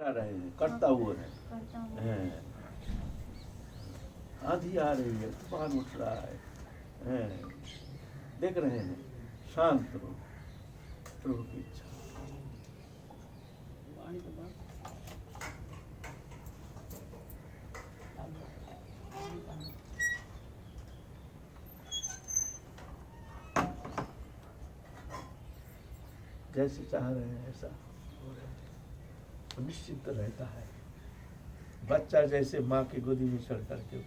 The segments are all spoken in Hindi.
रहे हैं, करता हुआ है। आंधी आ रही है, तूफान उठ रहा है, देख रहे हैं, शांत रहो, प्रभु की इच्छा। जैसे चाह रहे हैं ऐसा हो रहा है, तो निश्चिंत रहता है। बच्चा जैसे माँ की गोदी में चढ़ करके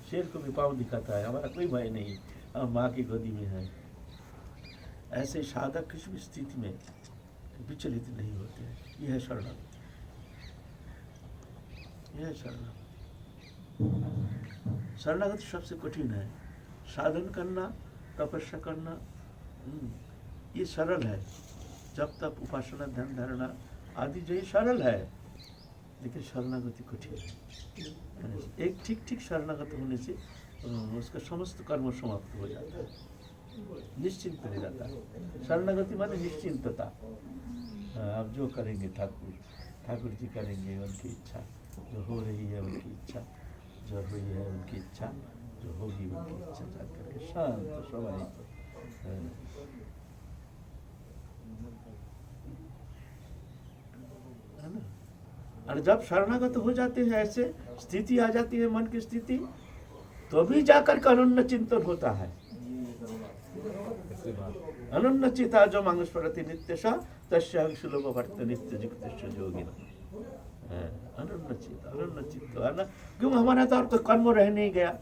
शेर को भी पाँव दिखाता है, हमारा कोई भय नहीं, हम माँ की गोदी में है। ऐसे साधक किसी भी स्थिति में विचलित नहीं होते हैं। यह है शरणागति, यह है शरणागति। शरणागति सबसे कठिन है। साधन करना, तपस्या करना ये सरल है, जब तक उपासना, ध्यान धारणा आदि जो ये सरल है, लेकिन शरणागति कठिन है। एक ठीक शरणागत होने से उसका समस्त कर्म समाप्त हो जाता है, निश्चिंत हो जाता है। शरणागति माने निश्चिंतता। आप जो करेंगे ठाकुर जी करेंगे, उनकी इच्छा जो हो रही है, उनकी इच्छा जो हुई है, उनकी इच्छा जो होगी, उनकी इच्छा जाकर करके शांत स्वाभाविक। और जब शरणागत हो जाते हैं, ऐसे स्थिति आ जाती है मन की स्थिति, तो भी जाकर के अनन्य चिंतन होता है। अनन्य चिता जो मांगस्मरति नित्य सा तस्य सुलभ वर्त नित्य जिक्तस्य योगिना। अनन्य चित्त है ना, क्यों? हमारा तो और कोई कर्म रह नहीं गया,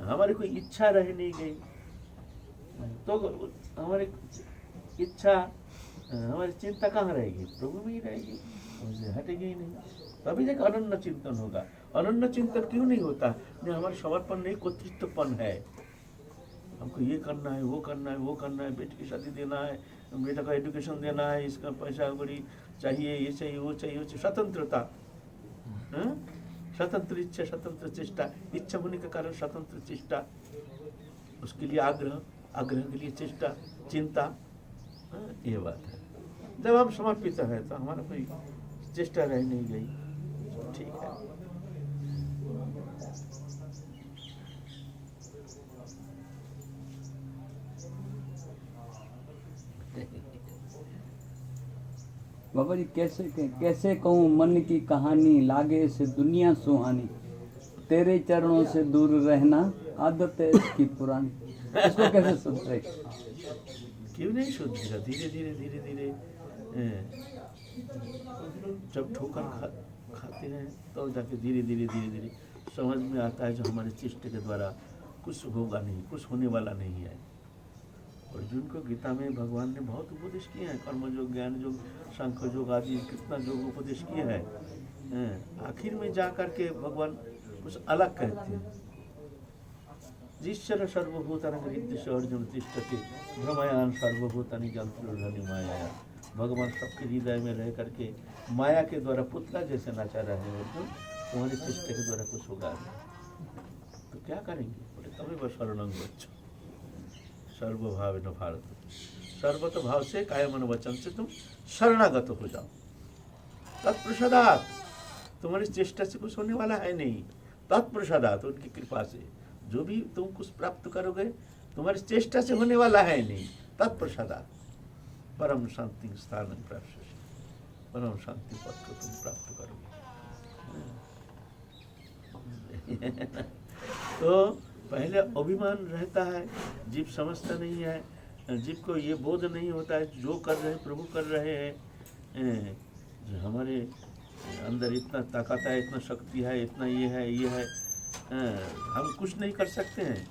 हमारी कोई इच्छा रह नहीं गई, तो हमारी इच्छा, हमारी चिंता कहाँ रहेगी? प्रभु में ही रहेगी, उनसे हटेगी ही नहीं। तभी एक अनन्य चिंतन होगा। अनन्य चिंतन क्यों नहीं होता? नहीं, हमारा समर्पण नहीं, कर्तृत्वपन है। हमको ये करना है, वो करना है, वो करना है, बेटे की शादी देना है, बेटा का एजुकेशन देना है, इसका पैसा बड़ी चाहिए, ये चाहिए, वो चाहिए, वो चाहिए। स्वतंत्रता, स्वतंत्र इच्छा, स्वतंत्र चेष्टा, इच्छा होने के कारण स्वतंत्र चेष्टा, उसके लिए आग्रह, आग्रह के लिए चेष्टा, चिंता, ये बात है। जब हम समर्पित है तो हमारा कोई चेष्टा रह नहीं गई, ठीक है। बाबा जी कैसे कहूँ मन की कहानी, लागे से दुनिया सुहानी, तेरे चरणों से दूर रहना आदत है इसकी पुरानी। इसको कैसे सुन रहे? क्यों नहीं सुनेगा? धीरे धीरे जब ठोकर खाते हैं तो जाके धीरे धीरे समझ में आता है जो हमारे चेष्टा के द्वारा कुछ होगा नहीं, कुछ होने वाला नहीं है। अर्जुन को गीता में भगवान ने बहुत उपदेश किए हैं, कर्मयोग, ज्ञान योग, सांख्य योग आदि कितना योग उपदेश किए हैं। आखिर में जा करके भगवान कुछ अलग कहते हैं। जिश्चर सर्वभूतानि हृदय अर्जुन तिष्ठति भ्रमयान सर्वभूतानि जंतुर्धनि माया। भगवान सबके हृदय में रह करके माया के द्वारा पुतला जैसे नाचा रहे हैं अर्जुन, तुम्हारी चेष्टा के द्वारा कुछ होगा नहीं, तो क्या करेंगे? बोले तभी वह शरणं गच्छ सर्वभाव न भारत। सर्वत भाव से कायमन वचन से तुम शरणागत हो जाओ। तत्प्रसादात, तुम्हारी चेष्टा से कुछ होने वाला है नहीं। तत्प्रसादात, उनकी कृपा से जो भी तुम कुछ प्राप्त करोगे तुम्हारी चेष्टा से होने वाला है नहीं। तत्प्रसादात परम शांति स्थान प्राप्त, परम शांति पद को तुम प्राप्त करोगे। तो पहले अभिमान रहता है, जीव समझता नहीं है, जीव को ये बोध नहीं होता है जो कर रहे हैं प्रभु कर रहे हैं, जो हमारे अंदर इतना ताकत है, इतना शक्ति है, इतना ये है, हम कुछ नहीं कर सकते हैं।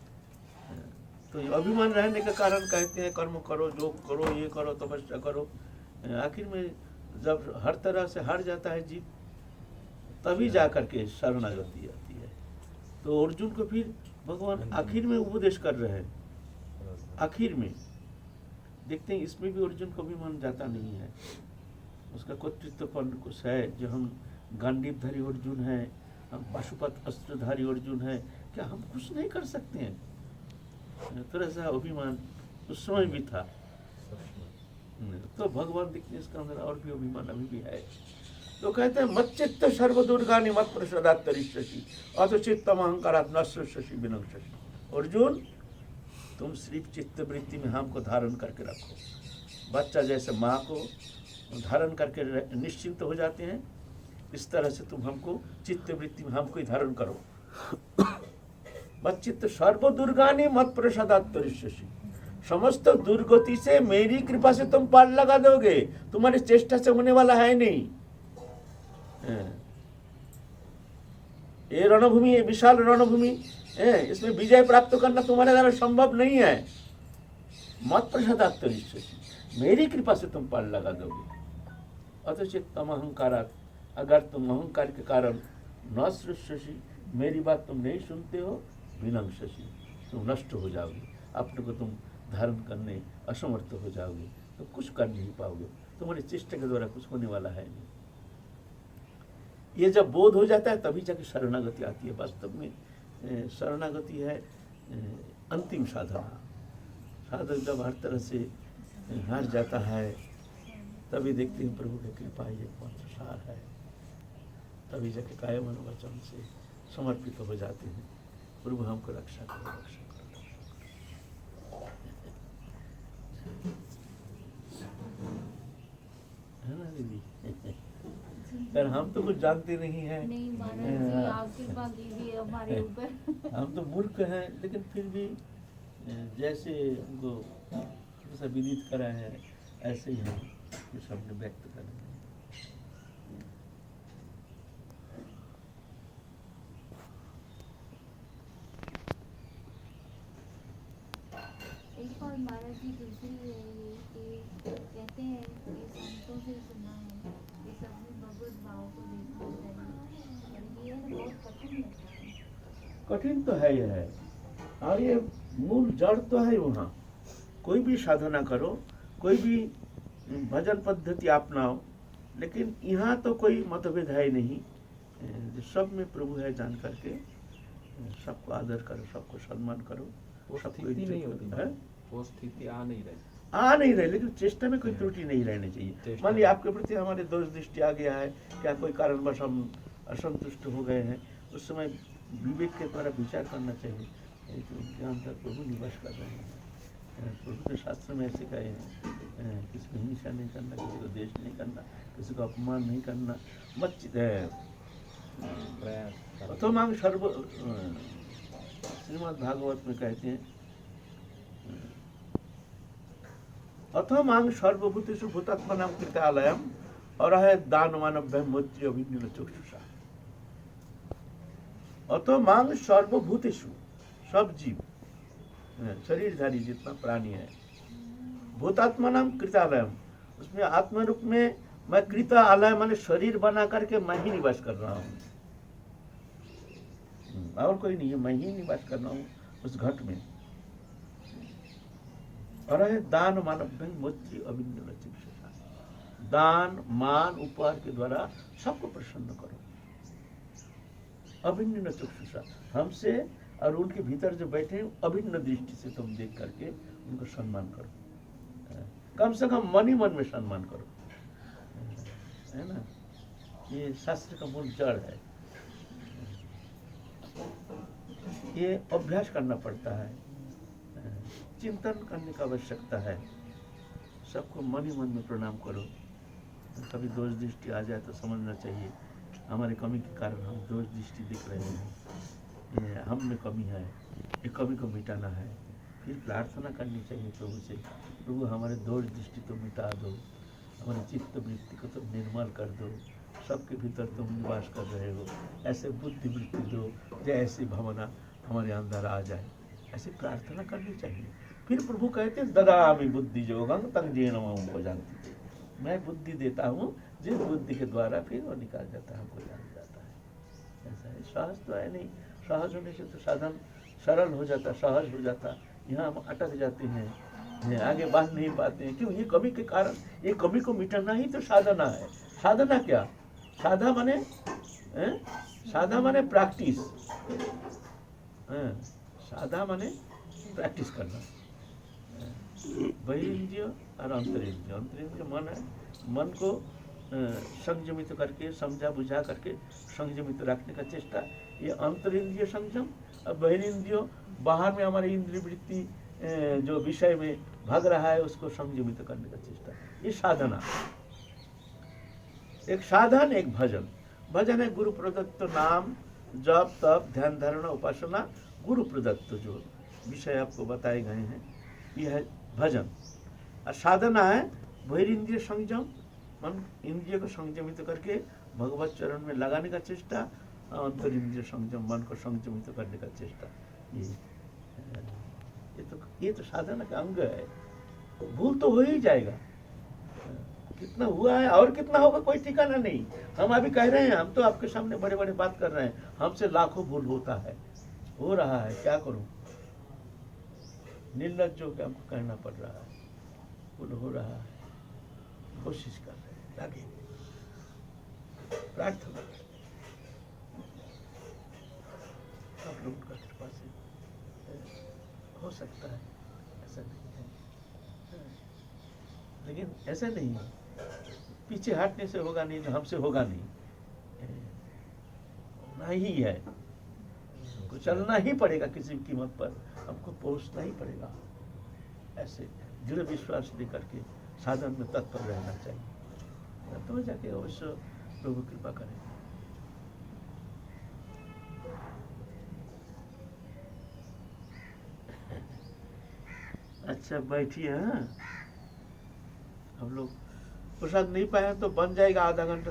तो ये अभिमान रहने के कारण कहते हैं कर्म करो, जो करो, ये करो, तपस्या करो। आखिर में जब हर तरह से हार जाता है जीव, तभी जा करके शरणागति आती है। तो अर्जुन को फिर भगवान आखिर में उपदेश कर रहे हैं। आखिर में देखते हैं इसमें भी अर्जुन को अभिमान जाता नहीं है, उसका कर्तृत्वपन कुछ है। जो हम गांडीवधारी अर्जुन है, हम पाशुपत अस्त्रधारी अर्जुन है, क्या हम कुछ नहीं कर सकते हैं? थोड़ा सा अभिमान उस समय भी था। तो भगवान देखते इसका अंदर और भी अभिमान अभी भी है, तो कहते हैं मच्चित्त सर्वदुर्गानि मत प्रसादात् तरिष्यसि अथ चित्तम अहंकारात् न सृष्यसि विनश्यसि। अर्जुन, तुम सिर्फ चित्त वृत्ति में हमको धारण करके रखो। बच्चा जैसे माँ को धारण करके निश्चिंत हो जाते हैं, इस तरह से तुम हमको चित्त वृत्ति में हमको ही धारण करो। मच्चित्त सर्वदुर्गानि मत प्रसादात् तरिष्यसि, समस्त दुर्गति से मेरी कृपा से तुम पार लगा दोगे, तुम्हारी चेष्टा से होने वाला है नहीं। ये रणभूमि, ये विशाल रणभूमि, इसमें विजय प्राप्त करना तुम्हारे द्वारा संभव नहीं है। मत प्रसादात् तरिष्यसि, मेरी कृपा से तुम पार लगा दोगे। अथ चित्तम अहंकारात्, अगर तुम अहंकार के कारण न सृष्यसि, मेरी बात तुम नहीं सुनते हो, विनश्यसि, तुम नष्ट हो जाओगे, अपने को तुम धारण करने असमर्थ हो जाओगे, तो कुछ कर नहीं पाओगे, तुम्हारी चेष्टा के द्वारा कुछ होने वाला है नहीं। ये जब बोध हो जाता है तभी जाके शरणागति आती है। वास्तव में शरणागति है अंतिम साधना। साधक जब हर तरह से हार जाता है तभी देखते हैं प्रभु की कृपा ये कौन सार है, तभी जाके काया मन वचन से समर्पित हो जाते हैं। प्रभु हमको रक्षा करो, रक्षा करो। है ना दीदी? पर हम तो कुछ जानते नहीं हैं। नहीं महाराज जी, आप कृपा कीजिए हमारे ऊपर। हम तो मूर्ख हैं, लेकिन फिर भी जैसे उनको जैसा विदित करा है ऐसे ही हम ये शब्द व्यक्त करेंगे। एक और महाराज जी दूसरी है ये कि कहते हैं कि संतों से सुना है कि सबने भगवत भाव को देखना चाहिए, और ये बहुत कठिन लगता है। कठिन तो है, ये है, और ये मूल जड़ तो है। वहाँ कोई भी साधना करो, कोई भी भजन पद्धति अपनाओ, लेकिन यहाँ तो कोई मतभेद है ही नहीं। सब में प्रभु है जान करके सबको आदर करो, सबको सम्मान करो। वो सबको स्थिति नहीं इज्जत होती करो, है? वो स्थिति आ नहीं रही। आ नहीं रहे, लेकिन चेष्टा में कोई त्रुटि नहीं रहनी चाहिए। चेष्टा मान लीजिए आपके प्रति हमारे दोष दृष्टि आ गया है, क्या कोई कारणवश हम असंतुष्ट हो गए हैं, उस समय विवेक के द्वारा विचार करना चाहिए कि उनके अंदर प्रभु निवास कर रहे हैं। प्रभु के शास्त्र में ऐसे कहे हैं, किसी को हिंसा नहीं करना, किसी को द्वेष नहीं करना, किसी को अपमान नहीं करना, मत प्रयास करो। तो मांग सर्व श्रीमद् भागवत में कहते हैं, अथो मांग सर्वभूतेषु भूतात्मनां कृतालयम् अरहय दानवानभ्यं मैत्री अभिज्ञान चक्षुषा। अथो मांग सर्वभूतेषु, सब जीव, शरीरधारी जितना प्राणी है, भूतात्मनां कृतालयम्, उसमें आत्मा रूप में मैं कृतालय माने शरीर बना करके मैं ही निवास कर रहा हूँ, और कोई नहीं है, मैं ही निवास कर रहा हूँ उस घट में। अरे दान मानभ्यं मैत्री अभिज्ञान चक्षुषा, दान मान उपहार के द्वारा सबको प्रसन्न करो। अभिज्ञान चक्षुषा, हमसे और उनके भीतर जो बैठे हैं अभिन्न दृष्टि से तुम देख करके उनको सम्मान करो, कम से कम मन ही मन में सम्मान करो, है ना? ये शास्त्र का मूल जड़ है। ये अभ्यास करना पड़ता है, चिंतन करने का आवश्यकता है। सबको मन ही मन में प्रणाम करो। कभी दोष दृष्टि आ जाए तो समझना चाहिए हमारे कमी के कारण हम दोष दृष्टि दिख रहे हैं, ये हम में कमी है, ये कमी को मिटाना है। फिर प्रार्थना करनी चाहिए प्रभु से, प्रभु हमारे दोष दृष्टि तो मिटा दो, हमारे चित्त वृत्ति को तुम निर्मल कर दो, सबके भीतर तुम निवास कर रहे हो, ऐसे बुद्धि वृत्ति दो जो ऐसी भावना हमारे अंदर आ जाए, ऐसे प्रार्थना करनी चाहिए। फिर प्रभु कहते हैं ददामि बुद्धि योगं तं येन मां उपजानति, मैं बुद्धि देता हूँ जिस बुद्धि के द्वारा फिर वो निकाल जाता है, हमको जान जाता है। ऐसा है, सहज तो है नहीं, सहज होने से तो साधन सरल हो जाता, सहज हो जाता। यहाँ हम अटक जाते हैं, आगे बढ़ नहीं पाते हैं। क्यों? ये कमी के कारण। ये कमी को मिटाना ही तो साधना है। साधना क्या? साधा माने साधा माने प्रैक्टिस, साधा माने प्रैक्टिस करना। बहिरिंद्रिय और अंतरिंद्रिय, अंतरिंद्रिय मन है, मन को संयमित करके, समझा बुझा करके संयमित रखने का चेष्टा, ये अंतर इंद्रिय संयम। और बहिर्ंद्रियों, बाहर में हमारी इंद्रिय वृत्ति जो विषय में भाग रहा है उसको संयमित करने का चेष्टा, ये साधना। एक साधन, एक भजन। भजन है गुरु प्रदत्त नाम, जप तप ध्यान धारणा उपासना, गुरु प्रदत्त जो विषय आपको बताए गए हैं, यह है भजन। और साधना है बहिर्ंद्रिय संयम, मन इंद्रिय को संयमित करके भगवत चरण में लगाने का चेष्टा, अंतर इंद्रिय संयम, मन को संयमित करने का चेष्टा। ये तो साधना का अंग है। भूल तो हो ही जाएगा, कितना हुआ है और कितना होगा कोई ठिकाना नहीं। हम अभी कह रहे हैं, हम तो आपके सामने बड़े बड़े बात कर रहे हैं, हमसे लाखों भूल होता है, हो रहा है, क्या करूं, निर्लज्ज होकर हमको कहना पड़ रहा है, भूल हो रहा है, कोशिश कर रहे हैं, लगे प्रार्थना करते हैं। आप लोगों का कृपा से हो सकता है, ऐसा नहीं है, लेकिन ऐसा नहीं है पीछे हटने से होगा नहीं, तो हमसे होगा नहीं, होना ही है, हमको चलना ही पड़ेगा, किसी भी कीमत पर हमको पहुंचना ही पड़ेगा। ऐसे दृढ़ विश्वास लेकर के साधन में तत्पर रहना चाहिए, तो जाके अवश्य प्रभु कृपा करें। अच्छा बैठिए। हाँ, हम लोग प्रसाद नहीं पाए तो बन जाएगा आधा घंटा।